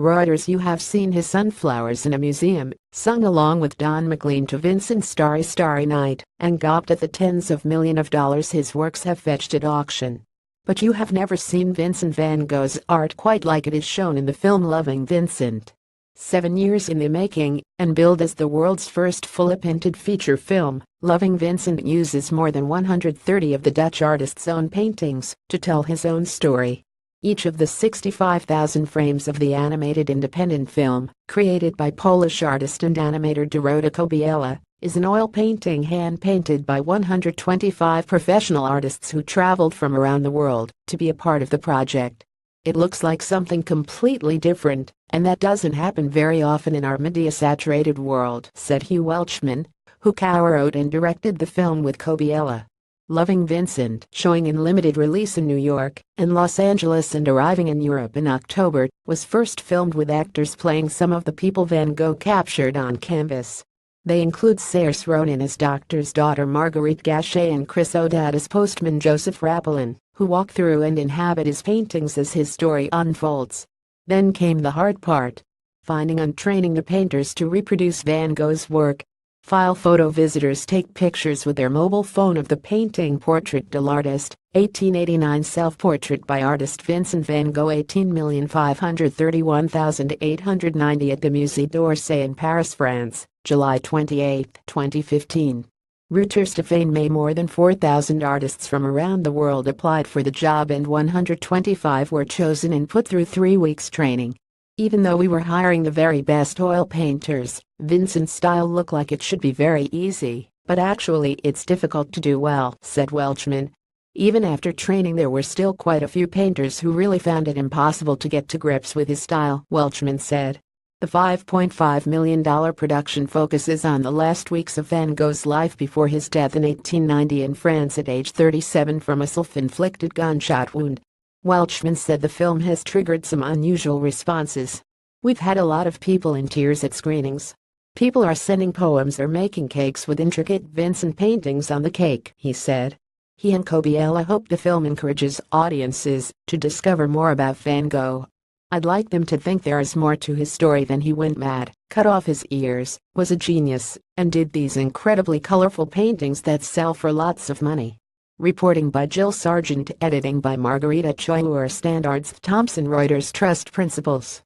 Reuters You have seen his sunflowers in a museum, sung along with Don McLean to Vincent Starry St, and gawped at the tens of millions of dollars his works have fetched at auction. But you have never seen Vincent van Gogh's art quite like it is shown in the film Loving Vincent. 7 years in the making, and billed as the world's first fully painted feature film, Loving Vincent uses more than 130 of the Dutch artist's own paintings to tell his own story. Each of the 65,000 frames of the animated independent film, created by Polish artist and animator Dorota Kobiela, is an oil painting hand-painted by 125 professional artists who traveled from around the world to be a part of the project. It looks like something completely different, and that doesn't happen very often in our media-saturated world, said Hugh Welchman, who co-wrote and directed the film with Kobiela. Loving Vincent, showing in limited release in New York and Los Angeles and arriving in Europe in October, was first filmed with actors playing some of the people Van Gogh captured on canvas. They include Saoirse Ronan as Doctor's daughter Marguerite Gachet and Chris O'Dowd as postman Joseph Rapelin, who walk through and inhabit his paintings as his story unfolds. Then came the hard part: finding and training the painters to reproduce Van Gogh's work. File photo visitors take pictures with their mobile phone of the painting Portrait de l'Artiste, 1889 self-portrait by artist Vincent van Gogh 18,531,890 at the Musée d'Orsay in Paris, France, July 28, 2015. Reuters to Fame May more than 4,000 artists from around the world applied for the job and 125 were chosen and put through 3 weeks training. Even though we were hiring the very best oil painters, Vincent's style looked like it should be very easy, but actually it's difficult to do well, said Welchman. Even after training there were still quite a few painters who really found it impossible to get to grips with his style, Welchman said. The $5.5 million production focuses on the last weeks of Van Gogh's life before his death in 1890 in France at age 37 from a self-inflicted gunshot wound. Welchman said the film has triggered some unusual responses. We've had a lot of people in tears at screenings. People are sending poems or making cakes with intricate Vincent paintings on the cake, he said. He and Kobiela hope the film encourages audiences to discover more about Van Gogh. I'd like them to think there is more to his story than he went mad, cut off his ears, was a genius, and did these incredibly colorful paintings that sell for lots of money. Reporting by Jill Sargent, editing by Margarita Choi. Standards Thomson Reuters Trust Principles.